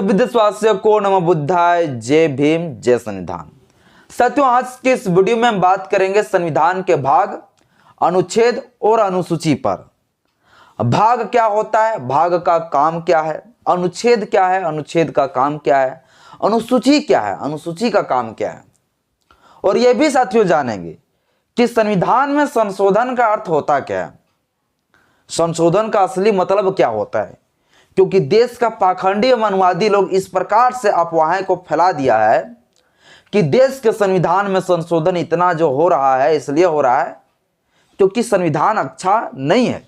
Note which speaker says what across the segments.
Speaker 1: सभी देशवासियों को नमो बुद्धाय, जय भीम, जय संविधान। साथियों, आज के इस वीडियो में हम बात करेंगे संविधान के भाग, अनुच्छेद और अनुसूची पर। भाग क्या होता है, भाग का काम क्या है, अनुच्छेद क्या है, अनुच्छेद का काम क्या है, अनुसूची क्या है, अनुसूची का काम क्या है। और यह भी साथियों जानेंगे कि संविधान में संशोधन का अर्थ होता क्या है, संशोधन का असली मतलब क्या होता है। क्योंकि देश का पाखंडी एवं मनवादी लोग इस प्रकार से अफवाहें को फैला दिया है कि देश के संविधान में संशोधन इतना जो हो रहा है इसलिए हो रहा है क्योंकि संविधान अच्छा नहीं है।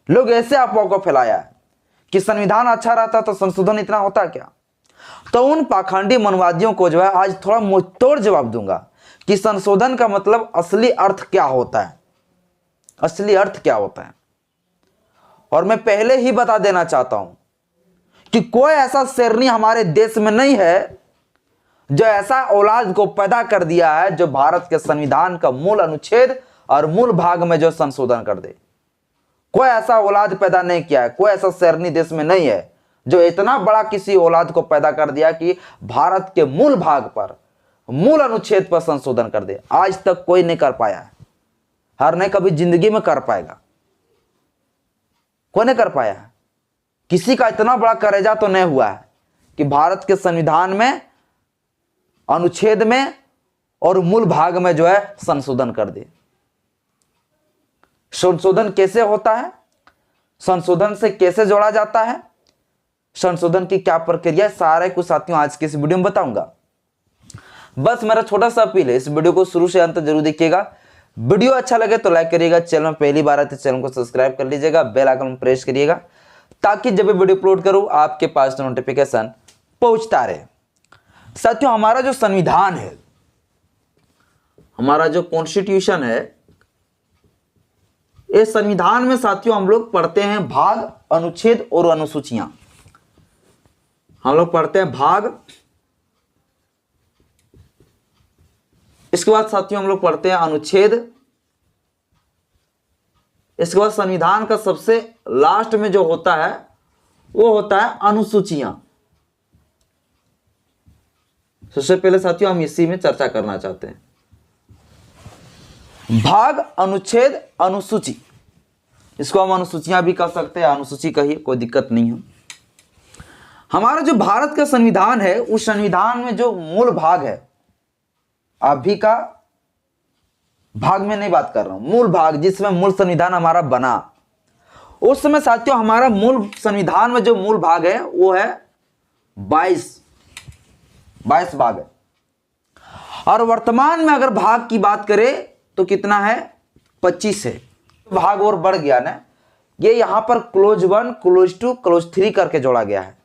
Speaker 1: लोग ऐसे अफवाह को फैलाया है कि संविधान अच्छा रहता तो संशोधन इतना होता क्या। तो उन पाखंडी मनवादियों को जो है आज थोड़ा मुंहतोड़ जवाब दूंगा कि संशोधन का मतलब असली अर्थ क्या होता है, असली अर्थ क्या होता है। और मैं पहले ही बता देना चाहता हूं कि कोई ऐसा शेरनी हमारे देश में नहीं है जो ऐसा औलाद को पैदा कर दिया है जो भारत के संविधान का मूल अनुच्छेद और मूल भाग में जो संशोधन कर दे। कोई ऐसा औलाद पैदा नहीं किया है, कोई ऐसा शेरनी देश में नहीं है जो इतना बड़ा किसी औलाद को पैदा कर दिया कि भारत के मूल भाग पर, मूल अनुच्छेद पर संशोधन कर दे। आज तक कोई नहीं कर पाया है, हर नहीं कभी जिंदगी में कर पाएगा, कोई नहीं कर पाया है। किसी का इतना बड़ा करेजा तो नहीं हुआ है कि भारत के संविधान में, अनुच्छेद में और मूल भाग में जो है संशोधन कर दे। संशोधन कैसे होता है, संशोधन से कैसे जोड़ा जाता है, संशोधन की क्या प्रक्रिया, सारे कुछ साथियों आज के इस वीडियो में बताऊंगा। बस मेरा छोटा सा अपील है, इस वीडियो को शुरू से अंत तक जरूर देखिएगा। वीडियो अच्छा लगे तो लाइक करिएगा, चैनल में पहली बार आए तो चैनल को सब्सक्राइब कर लीजिएगा, बेल आइकन प्रेस करिएगा ताकि जब भी वीडियो अपलोड करूं आपके पास नोटिफिकेशन पहुंचता रहे। साथियों, हमारा जो संविधान है, हमारा जो कॉन्स्टिट्यूशन है, इस संविधान में साथियों हम लोग पढ़ते हैं भाग, अनुच्छेद और अनुसूचियां। हम लोग पढ़ते हैं भाग, इसके बाद साथियों हम लोग पढ़ते हैं अनुच्छेद, इसके बाद संविधान का सबसे लास्ट में जो होता है वो होता है अनुसूचियां। सबसे पहले साथियों हम इसी में चर्चा करना चाहते हैं। भाग, अनुच्छेद, अनुसूची, इसको हम अनुसूचियां भी कह सकते हैं, अनुसूची कहिए, कोई दिक्कत नहीं है। हमारा जो भारत का संविधान है, उस संविधान में जो मूल भाग है, अभी का भाग में नहीं बात कर रहा हूं, मूल भाग जिसमें मूल संविधान हमारा बना, उस समय साथियों हमारा मूल संविधान में जो मूल भाग है वो है 22 भाग है। और वर्तमान में अगर भाग की बात करें तो कितना है, 25 है। भाग और बढ़ गया ना, ये यहां पर क्लोज 1, क्लोज 2, क्लोज 3 करके जोड़ा गया है,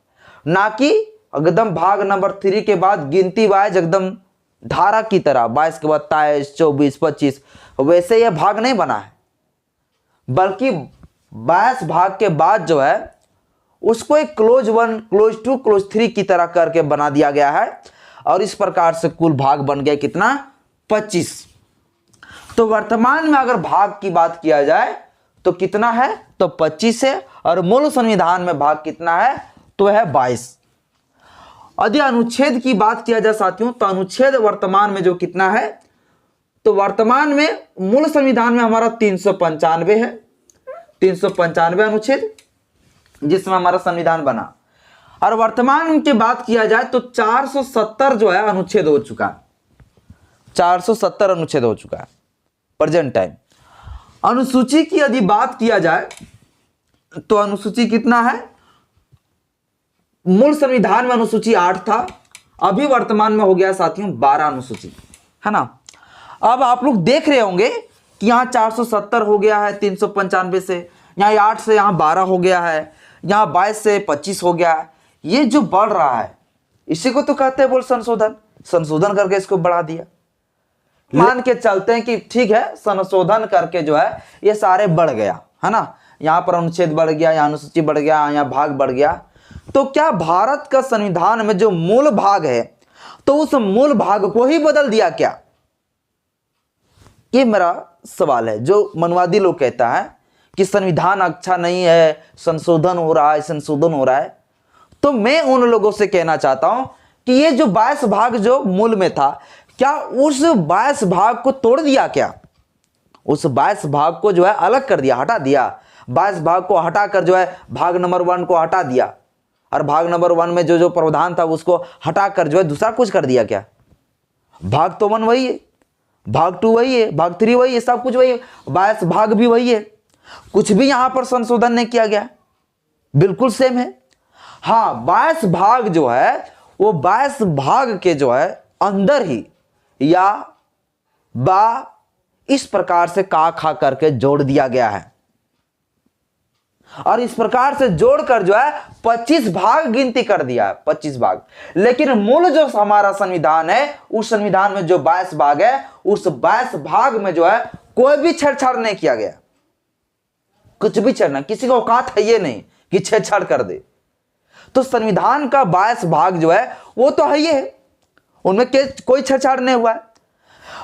Speaker 1: ना कि एकदम भाग नंबर 3 के बाद गिनती वाइज एकदम धारा की तरह 22 के बाद 23, 24, 25 वैसे यह भाग नहीं बना है, बल्कि 22 भाग के बाद जो है उसको एक क्लोज 1, क्लोज 2, क्लोज 3 की तरह करके बना दिया गया है। और इस प्रकार से कुल भाग बन गया कितना, 25। तो वर्तमान में अगर भाग की बात किया जाए तो कितना है, तो 25 है। और मूल संविधान में भाग कितना है, तो है 22। यदि अनुच्छेद की बात किया जाए साथियों, तो अनुच्छेद वर्तमान में जो कितना है, तो वर्तमान में मूल संविधान में हमारा 395 है, 395 अनुच्छेद जिसमें हमारा संविधान बना। और वर्तमान की बात किया जाए तो 470 जो है अनुच्छेद हो चुका है, 470 अनुच्छेद हो चुका है प्रेजेंट टाइम। अनुसूची की यदि बात किया जाए तो अनुसूची कितना है, मूल संविधान में अनुसूची 8 था, अभी वर्तमान में हो गया साथियों 12 अनुसूची, है ना। अब आप लोग देख रहे होंगे कि यहां 470 हो गया है 395 से, यहां 8 से यहां 12 हो गया है, यहां 22 से 25 हो गया है। ये जो बढ़ रहा है इसी को तो कहते हैं बोल संशोधन, संशोधन करके इसको बढ़ा दिया। मान के चलते हैं कि ठीक है, संशोधन करके जो है ये सारे बढ़ गया, है ना। यहां पर अनुच्छेद बढ़ गया, यहां अनुसूची बढ़ गया, यहां भाग बढ़ गया। तो क्या भारत का संविधान में जो मूल भाग है तो उस मूल भाग को ही बदल दिया क्या, ये मेरा सवाल है। जो मनवादी लोग कहता है कि संविधान अच्छा नहीं है, संशोधन हो रहा है, संशोधन हो रहा है, तो मैं उन लोगों से कहना चाहता हूं कि ये जो 22 भाग जो मूल में था, क्या उस 22 भाग को तोड़ दिया? क्या उस 22 भाग को जो है अलग कर दिया, हटा दिया? 22 भाग को हटाकर जो है भाग नंबर 1 को हटा दिया, और भाग नंबर 1 में जो जो प्रावधान था उसको हटाकर जो है दूसरा कुछ कर दिया? क्या भाग तो 1 वही है, भाग 2 वही है, भाग 3 वही है, सब कुछ वही है, 22 भाग भी वही है, कुछ भी यहां पर संशोधन नहीं किया गया, बिल्कुल सेम है। हाँ, 22 भाग जो है वो 22 भाग के जो है अंदर ही या बा इस प्रकार से का खा करके जोड़ दिया गया है, और इस प्रकार से जोड़कर जो है 25 भाग गिनती कर दिया है, 25 भाग। लेकिन मूल जो हमारा संविधान है, उस संविधान में जो 22 भाग है, उस 22 भाग में जो है कोई भी छेड़छाड़ नहीं किया गया, कुछ भी छेड़ना, किसी को औकात है ये नहीं कि छेड़छाड़ कर दे। तो संविधान का 22 भाग जो है वो तो है, ये है, उनमें कोई छेड़छाड़ नहीं हुआ है।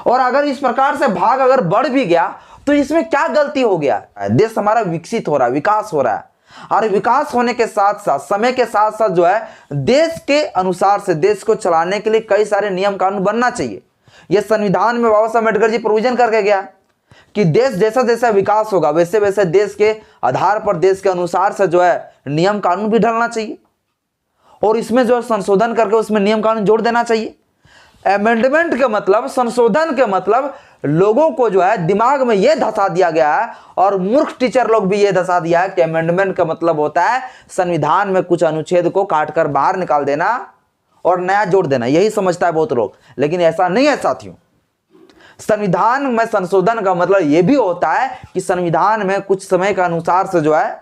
Speaker 1: और अगर इस प्रकार से भाग अगर बढ़ भी गया तो इसमें क्या गलती हो गया? देश हमारा विकसित हो रहा है, विकास हो रहा है, और विकास होने के साथ साथ समय के साथ साथ जो है देश के अनुसार से देश को चलाने के लिए कई सारे नियम कानून बनना चाहिए। यह संविधान में बाबा साहब अम्बेडकर जी प्रोविजन करके गया कि देश जैसा जैसा विकास होगा वैसे वैसे देश के आधार पर, देश के अनुसार से जो है नियम कानून भी ढलना चाहिए, और इसमें जो संशोधन करके उसमें नियम कानून जोड़ देना चाहिए। अमेंडमेंट का मतलब, संशोधन के मतलब लोगों को जो है दिमाग में यह धसा दिया गया है, और मूर्ख टीचर लोग भी यह धसा दिया है कि अमेंडमेंट का मतलब होता है संविधान में कुछ अनुच्छेद को काटकर बाहर निकाल देना और नया जोड़ देना, यही समझता है बहुत लोग। लेकिन ऐसा नहीं है साथियों। संविधान में संशोधन का मतलब यह भी होता है कि संविधान में कुछ समय के अनुसार से जो है,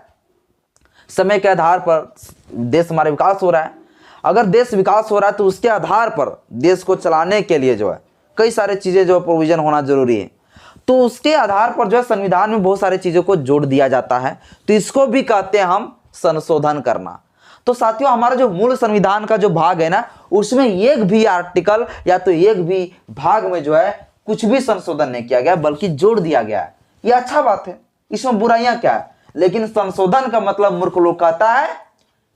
Speaker 1: समय के आधार पर देश हमारा विकास हो रहा है। अगर देश विकास हो रहा है तो उसके आधार पर देश को चलाने के लिए जो है कई सारे चीजें जो प्रोविजन होना जरूरी है, तो उसके आधार पर जो है संविधान में बहुत सारी चीजों को जोड़ दिया जाता है, तो इसको भी कहते हैं हम संशोधन करना। तो साथियों, हमारा जो मूल संविधान का जो भाग है ना, उसमें एक भी आर्टिकल या तो एक भी भाग में जो है कुछ भी संशोधन नहीं किया गया, बल्कि जोड़ दिया गया है। यह अच्छा बात है, इसमें बुराइयां क्या है? लेकिन संशोधन का मतलब मूर्ख लोग कहता है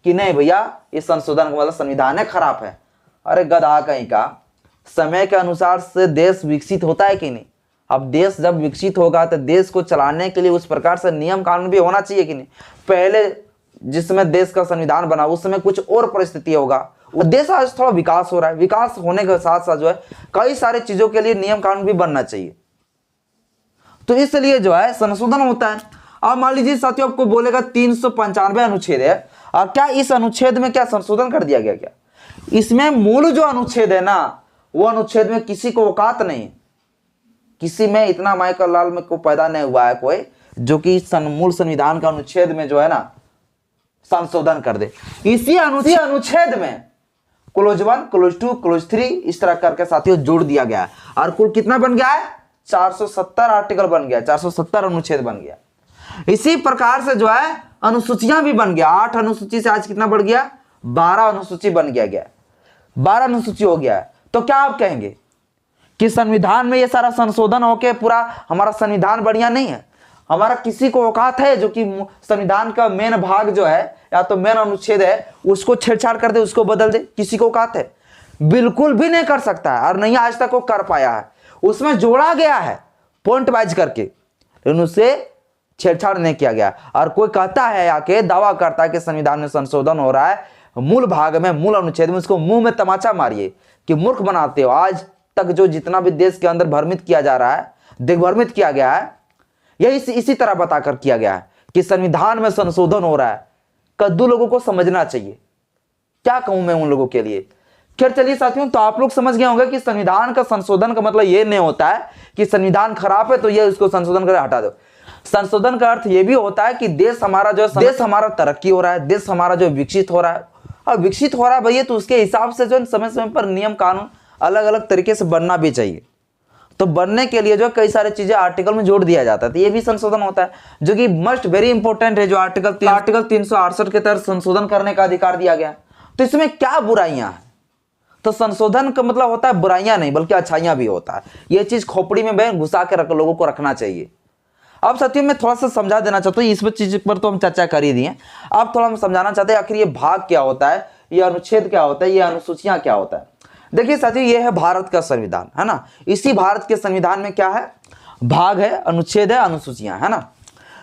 Speaker 1: कि नहीं भैया, इस संशोधन का मतलब संविधान है खराब है। अरे गधा कहीं का, समय के अनुसार से देश विकसित होता है कि नहीं? अब देश जब विकसित होगा तो देश को चलाने के लिए उस प्रकार से नियम कानून भी होना चाहिए कि नहीं? पहले जिसमें देश का संविधान बना उस समय कुछ और परिस्थिति होगा, देश आज थोड़ा विकास हो रहा है, विकास होने के साथ साथ जो है कई सारे चीजों के लिए नियम कानून भी बनना चाहिए, तो इसलिए जो है संशोधन होता है। अब मान लीजिए साथियों, आपको बोलेगा 395 अनुच्छेद है, और क्या इस अनुच्छेद में क्या संशोधन कर दिया गया? क्या इसमें मूल जो अनुच्छेद है ना, वो अनुच्छेद में किसी को औकात नहीं, किसी में इतना माइकल लाल में को पैदा नहीं हुआ है कोई जो कि मूल संविधान का अनुच्छेद में जो है ना संशोधन कर दे। इसी अनुच्छेद में क्लोज 1, क्लोज 2, क्लोज 3 इस तरह करके साथियों जोड़ दिया गया है, और कुल कितना बन गया है? 470 आर्टिकल बन गया, 470 अनुच्छेद बन गया। इसी प्रकार से जो है अनुसूचियां भी बन गया, 8 अनुसूची से आज कितना बढ़ गया? 12 अनुसूची बन गया 12 अनुसूची हो गया है। तो क्या आप कहेंगे कि संविधान में ये सारा संशोधन होके पूरा हमारा संविधान बढ़िया नहीं है? हमारा किसी को औकात है जो कि संविधान का मेन भाग जो है या तो मेन अनुच्छेद है उसको छेड़छाड़ कर दे, उसको बदल दे? किसी को औकात है? बिल्कुल भी नहीं कर सकता है, और नहीं आज तक वो कर पाया है। उसमें जोड़ा गया है पॉइंट वाइज करके, लेकिन उससे छेड़छाड़ नहीं किया गया। और कोई कहता है आके दावा करता है कि संविधान में संशोधन हो रहा है मूल भाग में, मूल अनुच्छेद में, उसको मुंह में तमाचा मारिए कि मूर्ख बनाते हो। आज तक जो जितना भी देश के अंदर भ्रमित किया जा रहा है, दिग्भ्रमित किया गया है, यह इसी तरह बताकर किया गया है कि संविधान में संशोधन हो रहा है। कद्दू लोगों को समझना चाहिए, क्या कहूं मैं उन लोगों के लिए। खैर चलिए साथियों, तो आप लोग समझ गए होंगे कि संविधान का संशोधन का मतलब यह नहीं होता है कि संविधान खराब है तो ये उसको संशोधन कर हटा दो। संशोधन का अर्थ यह भी होता है कि देश हमारा जो देश हमारा तरक्की हो रहा है, देश हमारा जो विकसित हो रहा है, और विकसित हो रहा है भैया तो उसके हिसाब से जो समय समय पर नियम कानून अलग अलग तरीके से बनना भी चाहिए। तो बनने के लिए जो कई सारी चीजें आर्टिकल में जोड़ दिया जाता है, तो ये भी संशोधन होता है, जो कि मस्ट वेरी इंपॉर्टेंट है। जो आर्टिकल 368 के तहत संशोधन करने का अधिकार दिया गया, तो इसमें क्या बुराइयां हैं? तो संशोधन का मतलब होता है बुराइयां नहीं बल्कि अच्छाइयां भी होता है। ये चीज खोपड़ी में घुसा के लोगों को रखना चाहिए। अब साथियों मैं थोड़ा सा समझा देना चाहता हूँ, इस चीज पर तो हम चर्चा कर ही दिए, अब थोड़ा हम समझाना चाहते हैं आखिर ये भाग क्या होता है, ये अनुच्छेद क्या होता है, ये अनुसूचियां क्या होता है। देखिए साथियों, ये है भारत का संविधान, है ना। इसी भारत के संविधान में क्या है, भाग है, अनुच्छेद है, अनुसूचियां, है ना।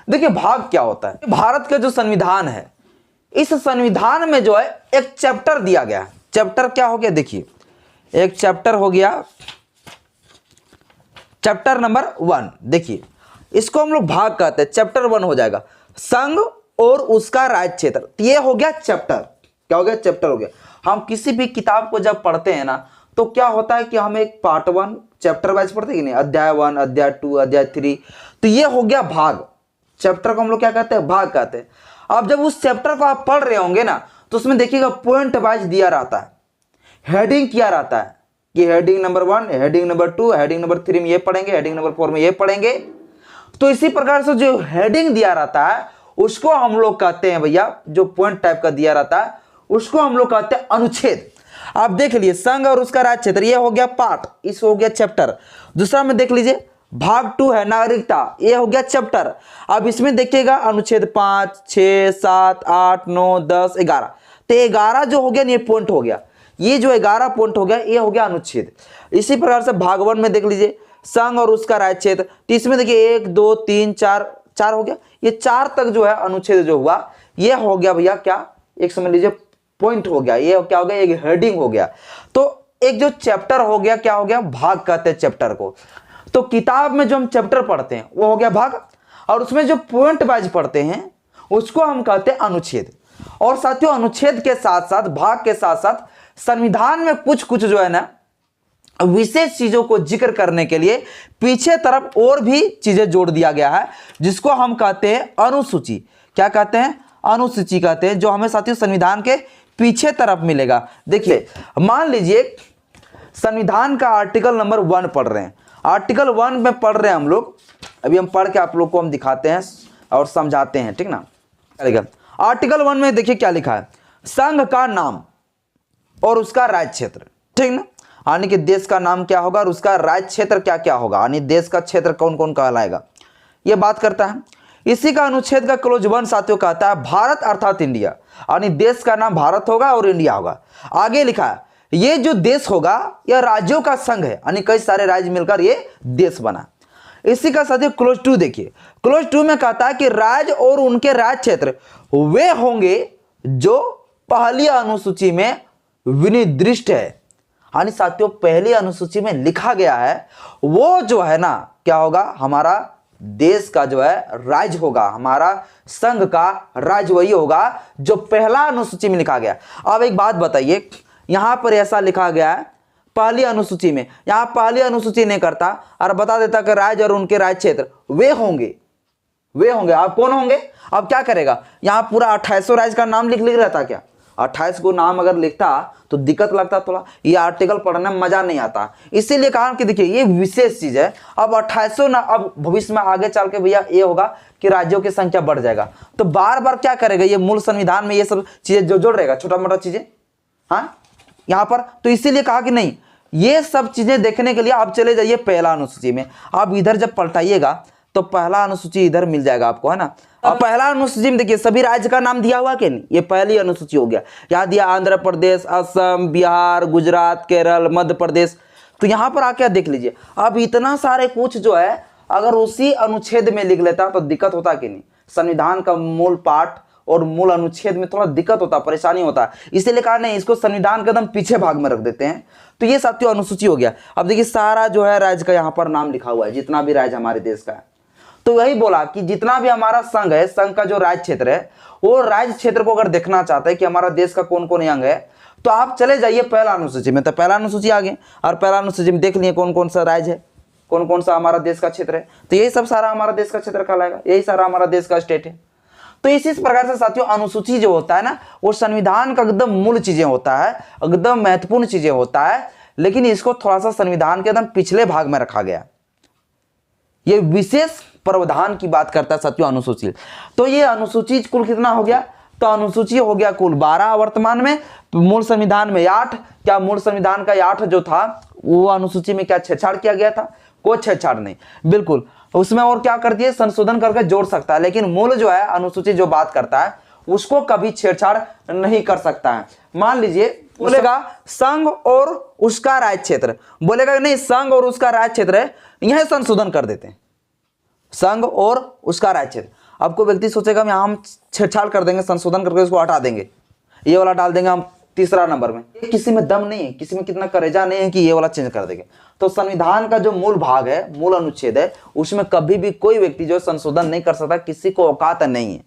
Speaker 1: देखिए भाग क्या होता है, भारत का जो संविधान है, इस संविधान में जो है एक चैप्टर दिया गया है। चैप्टर क्या हो गया, देखिए एक चैप्टर हो गया, चैप्टर नंबर 1। देखिए इसको हम लोग भाग कहते हैं, चैप्टर 1 हो जाएगा संघ और उसका राज्य क्षेत्र। तो ये हो गया चैप्टर, क्या हो गया, चैप्टर हो गया। हम किसी भी किताब को जब पढ़ते हैं ना, तो क्या होता है कि हम एक पार्ट 1 चैप्टर वाइज पढ़ते हैं कि नहीं, अध्याय 1, अध्याय 2, अध्याय 3। तो ये हो गया भाग। चैप्टर को हम लोग क्या कहते हैं, भाग कहते हैं। अब जब उस चैप्टर को आप पढ़ रहे होंगे ना, तो उसमें देखिएगा पॉइंट वाइज दिया रहता है, हेडिंग किया रहता है कि heading number 1, heading number 2, heading number 3 में ये पढ़ेंगे, हेडिंग नंबर 4 में ये पढ़ेंगे। तो इसी प्रकार से जो हेडिंग दिया रहता है उसको हम लोग कहते हैं भैया, जो पॉइंट टाइप का दिया रहता है उसको हम लोग कहते हैं अनुच्छेद। आप देख लीजिए संघ और उसका राज्य क्षेत्र, ये हो गया पार्ट, इस हो गया चैप्टर। दूसरा में देख लीजिए भाग 2 है नागरिकता, ये हो गया चैप्टर। अब इसमें देखिएगा अनुच्छेद 5, 6, 7, 8, 9, 10, 11। तो 11 जो हो गया ये पॉइंट हो गया, ये जो 11 पॉइंट हो गया ये हो गया अनुच्छेद। इसी प्रकार से भाग 1 में देख लीजिए संघ और उसका राज्य क्षेत्र, तो इसमें देखिए 1, 2, 3, 4 हो गया, ये 4 तक जो है अनुच्छेद जो हुआ ये हो गया भैया क्या, एक समझ लीजिए पॉइंट हो गया, ये क्या हो गया, एक हेडिंग हो गया। तो एक जो चैप्टर हो गया क्या हो गया, भाग कहते हैं चैप्टर को। तो किताब में जो हम चैप्टर पढ़ते हैं वो हो गया भाग, और उसमें जो पॉइंट वाइज पढ़ते हैं उसको हम कहते हैं अनुच्छेद। और साथियों अनुच्छेद के साथ साथ, भाग के साथ साथ संविधान में कुछ कुछ जो है ना विशेष चीजों को जिक्र करने के लिए पीछे तरफ और भी चीजें जोड़ दिया गया है, जिसको हम कहते हैं अनुसूची। क्या कहते हैं, अनुसूची कहते हैं, जो हमें साथियों संविधान के पीछे तरफ मिलेगा। देखिए मान लीजिए संविधान का आर्टिकल नंबर 1 पढ़ रहे हैं, आर्टिकल 1 में पढ़ रहे हैं हम लोग, अभी हम पढ़ के आप लोग को हम दिखाते हैं और समझाते हैं, ठीक ना। आर्टिकल 1 में देखिए क्या लिखा है, संघ का नाम और उसका राज्य क्षेत्र, ठीक ना, यानी कि देश का नाम क्या होगा और उसका राज्य क्षेत्र क्या क्या होगा, यानी देश का क्षेत्र कौन कौन कहलाएगा, ये बात करता है। इसी का अनुच्छेद का क्लोज 1 साथियों कहता है भारत अर्थात इंडिया, यानी देश का नाम भारत होगा और इंडिया होगा। आगे लिखा है ये जो देश होगा यह राज्यों का संघ है, यानी कई सारे राज्य मिलकर ये देश बना। इसी का साथियों क्लोज 2 देखिए, क्लोज 2 में कहता है कि राज्य और उनके राज्य क्षेत्र वे होंगे जो पहली अनुसूची में विनिर्दिष्ट है, यानी साथियों पहली अनुसूची में लिखा गया है वो जो है ना क्या होगा, हमारा देश का जो है राज्य होगा, हमारा संघ का राज्य वही होगा जो पहला अनुसूची में लिखा गया। अब एक बात बताइए, यहां पर ऐसा लिखा गया है पहली अनुसूची में, यहां पहली अनुसूची नहीं करता और बता देता कि राज्य और उनके राज्य क्षेत्र वे होंगे, वे होंगे। अब कौन होंगे, अब क्या करेगा, यहां पूरा 2800 राज्य का नाम लिख रहता क्या, 28 को नाम अगर लिखता तो दिक्कत लगता थोड़ा, ये आर्टिकल पढ़ने में मजा नहीं आता। इसीलिए कहा कि देखिए ये विशेष चीज है। अब 2800 ना, अब भविष्य में आगे चल के भैया ये होगा कि राज्यों की संख्या बढ़ जाएगा, तो बार बार क्या करेगा ये मूल संविधान में ये सब चीजें जो जोड़ रहेगा, छोटा मोटा चीजें, हाँ यहां पर। तो इसीलिए कहा कि नहीं ये सब चीजें देखने के लिए आप चले जाइए पहला अनुसूची में। आप इधर जब पलटाइएगा तो पहला अनुसूची इधर मिल जाएगा आपको, है ना। अब पहला अनुसूची में देखिए सभी राज्य का नाम दिया हुआ कि नहीं, ये पहली अनुसूची हो गया। यहाँ दिया आंध्र प्रदेश, असम, बिहार, गुजरात, केरल, मध्य प्रदेश। तो यहाँ पर आके देख लीजिए, अब इतना सारे कुछ जो है अगर उसी अनुच्छेद में लिख लेता तो दिक्कत होता कि नहीं। संविधान का मूल पाठ और मूल अनुच्छेद में थोड़ा दिक्कत होता, परेशानी होता, इसीलिए कहा नहीं इसको संविधान के एकदम पीछे भाग में रख देते हैं। तो ये साथियों अनुसूची हो गया। अब देखिए सारा जो है राज्य का यहाँ पर नाम लिखा हुआ है, जितना भी राज्य हमारे देश का है। तो वही बोला कि जितना भी हमारा संघ है, संघ का जो राज्य क्षेत्र है, वो राज्य क्षेत्र को अगर देखना चाहते हैं कि हमारा देश का कौन कौन अंग है, तो आप चले जाइए पहला अनुसूची में। तो पहला अनुसूची आ गए और पहला अनुसूची में देख लिए कौन कौन सा राज्य है, कौन कौन सा हमारा देश का क्षेत्र है। तो यही सब सारा हमारा देश का क्षेत्र कहलाएगा, यही सारा हमारा देश का स्टेट है। तो इसी प्रकार से साथियों अनुसूची जो होता है ना, वो संविधान का एकदम मूल चीजें होता है, एकदम महत्वपूर्ण चीजें होता है, लेकिन इसको थोड़ा सा संविधान के एकदम पिछले भाग में रखा गया। ये विशेष प्रावधान की बात करता है साथियों अनुसूची। तो ये अनुसूची कुल कितना हो गया, तो अनुसूची हो गया कुल 12 वर्तमान में, मूल संविधान में 8। क्या मूल संविधान का 8 जो था वो अनुसूची में क्या छेड़छाड़ किया गया था, कोई छेड़छाड़ नहीं, बिल्कुल। उसमें और क्या कर दिए, संशोधन करके जोड़ सकता है, लेकिन मूल जो है अनुसूची जो बात करता है उसको कभी छेड़छाड़ नहीं कर सकता है। मान लीजिए बोलेगा संघ और उसका राज्य क्षेत्र, बोलेगा नहीं संघ और उसका राज्य क्षेत्र है, यह संशोधन कर देते हैं, संघ और उसका राज्य क्षेत्र। अब कोई व्यक्ति सोचेगा यहां हम छेड़छाड़ कर देंगे, संशोधन करके उसको हटा देंगे, ये वाला डाल देंगे हम तीसरा नंबर में। किसी में दम नहीं है, किसी में कितना करेजा नहीं है कि ये वाला चेंज कर देंगे। तो संविधान का जो मूल भाग है, मूल अनुच्छेद है, उसमें कभी भी कोई व्यक्ति जो संशोधन नहीं कर सकता, किसी को औकात नहीं है,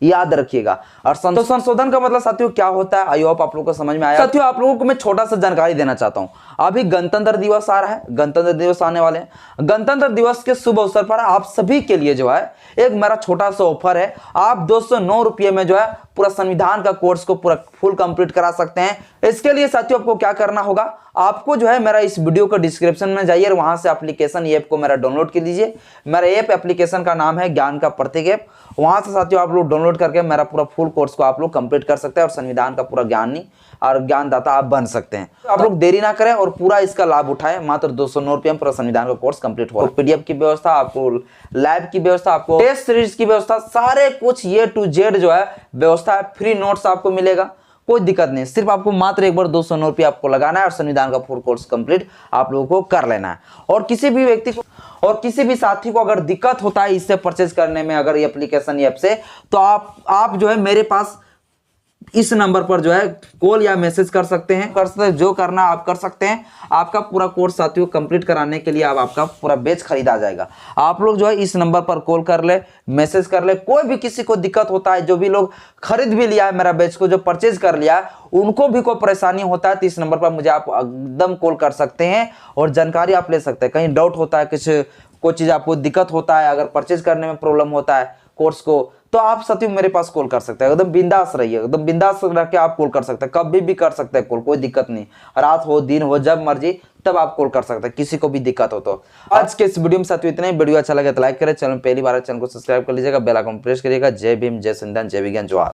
Speaker 1: याद रखिएगा। और तो संशोधन का मतलब साथियों क्या होता है, आई होप आप लोगों को समझ में आया। साथियों आप लोगों को मैं छोटा सा जानकारी देना चाहता हूं। अभी गणतंत्र दिवस आ रहा है, गणतंत्र दिवस आने वाले हैं। गणतंत्र दिवस के शुभ अवसर पर आप सभी के लिए जो है एक मेरा छोटा सा ऑफर है। आप 209 रुपये में जो है पूरा संविधान का कोर्स को पूरा फुल कंप्लीट करा सकते हैं। इसके लिए साथियों आपको क्या करना होगा, आपको जो है मेरा इस वीडियो का डिस्क्रिप्शन में जाइए और वहां से एप्लीकेशन ऐप को मेरा डाउनलोड कर लीजिए। मेरा ऐप एप्लीकेशन का नाम है ज्ञान का प्रतीक ऐप। वहां से साथियों आप लोग डाउनलोड करके मेरा पूरा फुल कोर्स को आप लोग कंप्लीट कर सकते हैं और संविधान का पूरा ज्ञानी और ज्ञानदाता आप बन सकते हैं। तो आप लोग देरी ना करें और पूरा इसका लाभ उठाएं। मात्र 209 रुपये में पूरा संविधान का कोर्स कंप्लीट होगा। पीडीएफ की व्यवस्था, आपको लैब की व्यवस्था, आपको टेस्ट सीरीज की व्यवस्था, सारे कुछ ए टू जेड जो है व्यवस्था है। फ्री नोट्स आपको मिलेगा, कोई दिक्कत नहीं। सिर्फ आपको मात्र एक बार 209 रुपये आपको लगाना है और संविधान का फुल कोर्स कंप्लीट आप लोगों को कर लेना है। और किसी भी व्यक्ति को और किसी भी साथी को अगर दिक्कत होता है इससे परचेज करने में, अगर ये एप्लीकेशन ऐप से, तो आप जो है मेरे पास इस नंबर पर जो है कॉल या मैसेज कर सकते हैं। जो करना आप कर सकते हैं। आपका पूरा कोर्स साथियों कंप्लीट कराने के लिए अब आपका पूरा बैच खरीदा जाएगा। आप लोग जो है इस नंबर पर कॉल कर ले, मैसेज कर ले। कोई भी किसी को दिक्कत होता है, जो भी लोग खरीद भी लिया है मेरा बैच को, जो परचेज कर लिया है, उनको भी कोई परेशानी होता है तो इस नंबर पर मुझे आप एकदम कॉल कर सकते हैं और जानकारी आप ले सकते हैं। कहीं डाउट होता है, कोई चीज़ आपको दिक्कत होता है, अगर परचेज करने में प्रॉब्लम होता है कोर्स को, तो आप साथियों मेरे पास कॉल कर सकते हैं। एकदम बिंदास रहिए, एकदम बिंदास रह के आप कॉल कर सकते हैं, कभी भी कर सकते हैं कॉल, कोई दिक्कत नहीं। रात हो दिन हो जब मर्जी तब आप कॉल कर सकते हैं, किसी को भी दिक्कत हो तो। आज के इस वीडियो में साथियों इतना ही। वीडियो अच्छा लगे तो लाइक करें, चैनल पहली बार चैनल को सब्सक्राइब कर लीजिएगा, बेल आइकन प्रेस करिएगा। जय भीम, जय संविधान, जय विज्ञान, जवाहर।